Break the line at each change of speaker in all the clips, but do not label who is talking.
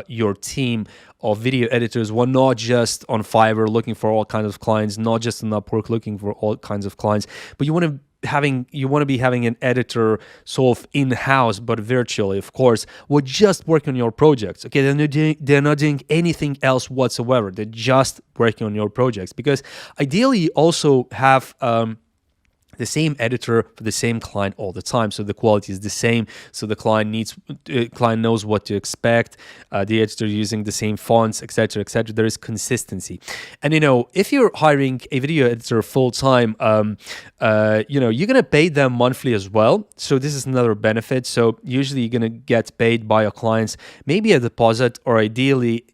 your team of video editors. We're not just on Fiverr looking for all kinds of clients, not just on Upwork looking for all kinds of clients, but you want to be having an editor sort of in-house, but virtually, of course. We're just working on your projects. Okay, they're not doing anything else whatsoever. They're just working on your projects, because ideally you also have the same editor for the same client all the time, so the quality is the same, so the client knows what to expect, the editor using the same fonts, etc., etc. There is consistency. And if you're hiring a video editor full-time, you're gonna pay them monthly as well, so this is another benefit. So usually you're gonna get paid by your clients, maybe a deposit, or ideally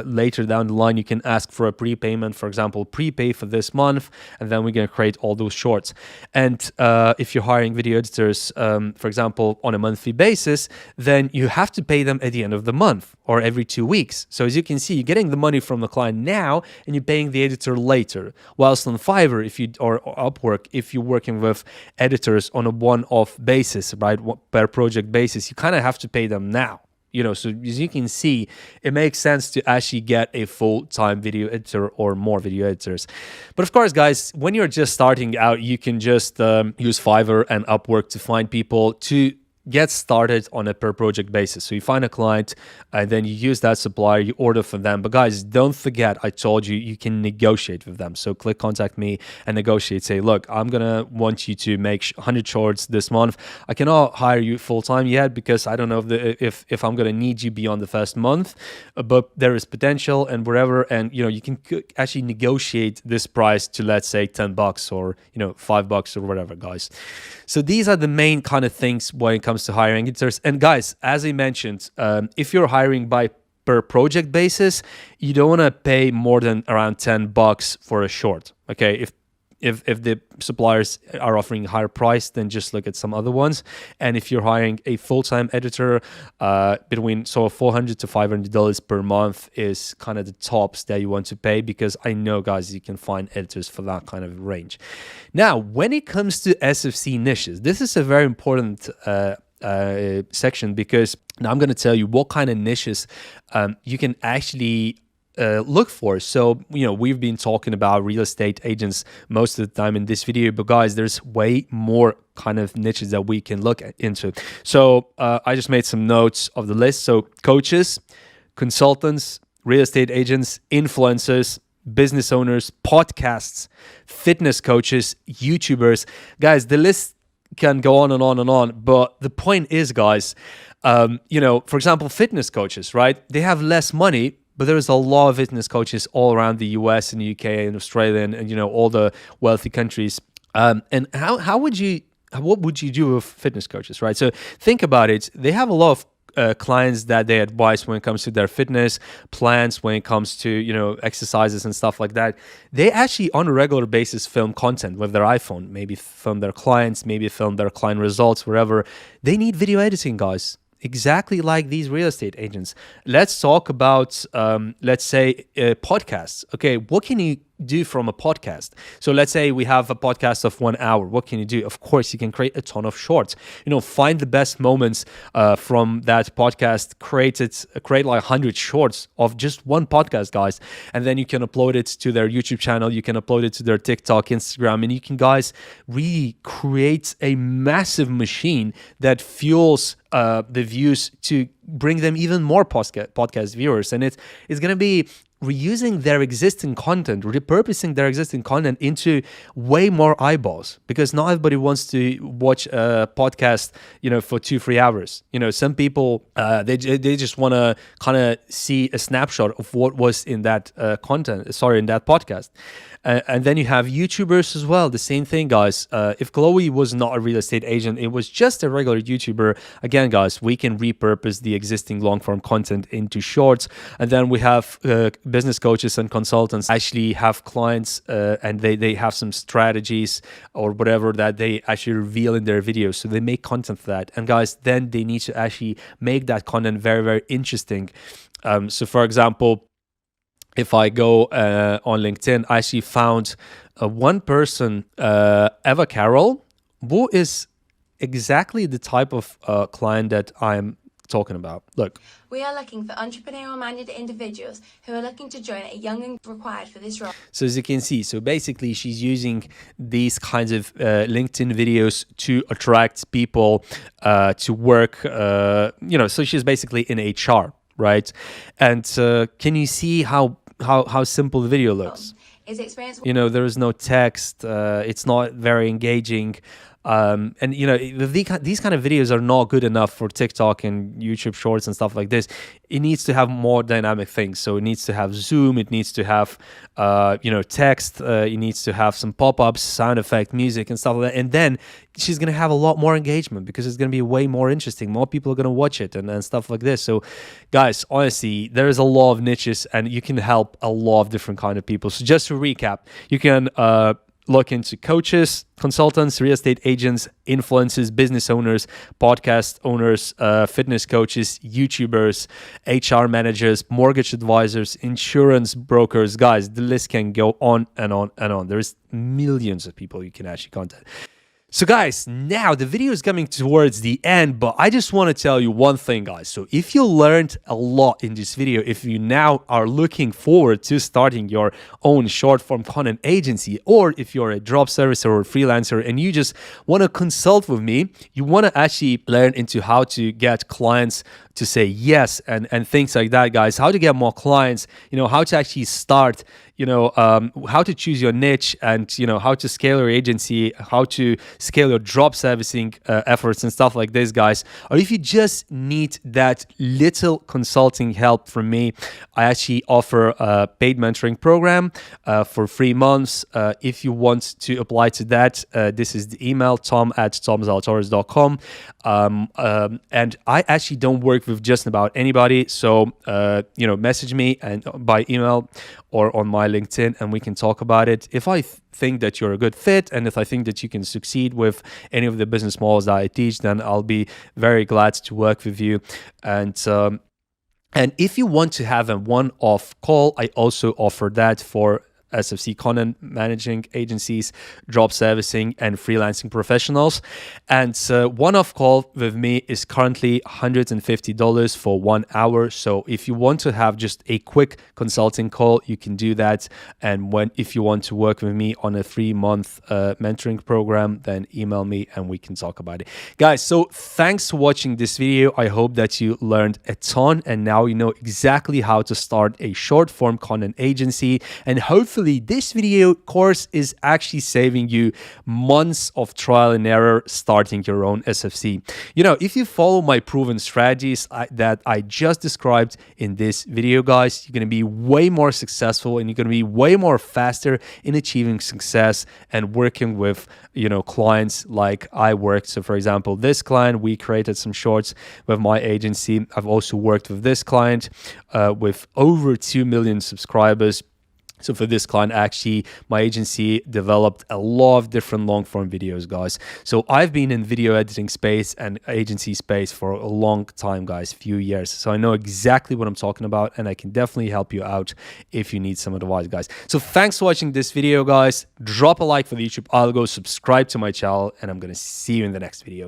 later down the line you can ask for a prepayment. For example, prepay for this month, and then we're gonna create all those shorts. And if you're hiring video editors, for example, on a monthly basis, then you have to pay them at the end of the month or every 2 weeks. So as you can see, you're getting the money from the client now and you're paying the editor later. Whilst on Fiverr, or Upwork, if you're working with editors on a one-off basis, right, per project basis, you kind of have to pay them now. So as you can see, it makes sense to actually get a full-time video editor or more video editors. But of course, guys, when you're just starting out, you can just use Fiverr and Upwork to find people to get started on a per project basis. So you find a client and then you use that supplier, you order from them. But guys, don't forget, I told you, you can negotiate with them. So click contact me and negotiate. Say, look, I'm gonna want you to make 100 shorts this month. I cannot hire you full-time yet because I don't know if I'm gonna need you beyond the first month, but there is potential and wherever. And you can actually negotiate this price to, let's say, $10 or $5 or whatever, guys. So these are the main kind of things when it comes to hiring editors. And guys, as I mentioned, if you're hiring by per project basis, you don't want to pay more than around $10 for a short. Okay, if the suppliers are offering a higher price, then just look at some other ones. And if you're hiring a full-time editor, between $400 to $500 per month is kind of the tops that you want to pay, because I know, guys, you can find editors for that kind of range. Now, when it comes to SFC niches, this is a very important section, because now I'm going to tell you what kind of niches you can actually look for. So, we've been talking about real estate agents most of the time in this video, but guys, there's way more kind of niches that we can look into. So I just made some notes of the list. So coaches, consultants, real estate agents, influencers, business owners, podcasts, fitness coaches, YouTubers. Guys, the list can go on and on and on, but the point is, guys, for example, fitness coaches, right? They have less money, but there is a lot of fitness coaches all around the US and the UK and Australia and all the wealthy countries. And what would you do with fitness coaches, right? So think about it. They have a lot of clients that they advise when it comes to their fitness plans, when it comes to exercises and stuff like that. They actually on a regular basis film content with their iPhone, maybe film their clients, maybe film their client results, wherever. They need video editing, guys. Exactly like these real estate agents. Let's talk about, let's say, podcasts. Okay, what can you do from a podcast? So let's say we have a podcast of 1 hour. What can you do? Of course, you can create a ton of shorts. Find the best moments from that podcast. Create like 100 shorts of just one podcast, guys, and then you can upload it to their YouTube channel. You can upload it to their TikTok, Instagram, and you can, guys, really create a massive machine that fuels the views to bring them even more podcast viewers. And it's going to be reusing their existing content, repurposing their existing content into way more eyeballs, because not everybody wants to watch a podcast, for 2-3 hours. Some people, they just want to kind of see a snapshot of what was in that in that podcast. And then you have YouTubers as well. The same thing, guys. If Chloe was not a real estate agent, it was just a regular YouTuber. Again, guys, we can repurpose the existing long-form content into shorts. And then we have business coaches and consultants actually have clients and they have some strategies or whatever that they actually reveal in their videos. So they make content for that. And guys, then they need to actually make that content very, very interesting. So for example, if I go on LinkedIn, I actually found one person, Eva Carroll, who is exactly the type of client that I'm talking about. Look.
We are looking for entrepreneurial-minded individuals who are looking to join a young and required for this role.
So as you can see, so basically she's using these kinds of LinkedIn videos to attract people to work, so she's basically in HR, right? And can you see how simple the video looks?
Is experience.
There is no text. It's not very engaging. And these kind of videos are not good enough for TikTok and YouTube Shorts and stuff like this. It needs to have more dynamic things. So it needs to have zoom. It needs to have, text. It needs to have some pop-ups, sound effect, music, and stuff like that. And then she's gonna have a lot more engagement because it's gonna be way more interesting. More people are gonna watch it and stuff like this. So, guys, honestly, there is a lot of niches, and you can help a lot of different kind of people. So just to recap, you can look into coaches, consultants, real estate agents, influencers, business owners, podcast owners, fitness coaches, YouTubers, HR managers, mortgage advisors, insurance brokers. Guys, the list can go on and on and on. There's millions of people you can actually contact. So guys, now the video is coming towards the end, but I just want to tell you one thing, guys. So if you learned a lot in this video, if you now are looking forward to starting your own short form content agency, or if you're a drop servicer or a freelancer and you just want to consult with me, you want to actually learn into how to get clients to say yes and things like that, guys, how to get more clients, how to actually start, how to choose your niche, and how to scale your agency, how to scale your drop servicing efforts and stuff like this, guys. Or if you just need that little consulting help from me, I actually offer a paid mentoring program for 3 months. If you want to apply to that, this is the email, tom@tomzalatoris.com. And I actually don't work with just about anybody. So, message me and by email or on my LinkedIn, and we can talk about it. If I think that you're a good fit, and if I think that you can succeed with any of the business models that I teach, then I'll be very glad to work with you. And if you want to have a one-off call, I also offer that for SFC content managing agencies, drop servicing, and freelancing professionals. And one-off call with me is currently $150 for 1 hour. So if you want to have just a quick consulting call, you can do that. And if you want to work with me on a 3-month mentoring program, then email me and we can talk about it. Guys, so thanks for watching this video. I hope that you learned a ton, and now you know exactly how to start a short form content agency. And hopefully this video course is actually saving you months of trial and error starting your own SFC. If you follow my proven strategies that I just described in this video, guys, you're going to be way more successful, and you're going to be way more faster in achieving success and working with clients like I worked. So for example, this client, we created some shorts with my agency. I've also worked with this client with over 2 million subscribers. So for this client, actually, my agency developed a lot of different long-form videos, guys. So I've been in video editing space and agency space for a long time, guys, few years. So I know exactly what I'm talking about, and I can definitely help you out if you need some advice, guys. So thanks for watching this video, guys. Drop a like for the YouTube algo, subscribe to my channel, and I'm going to see you in the next video.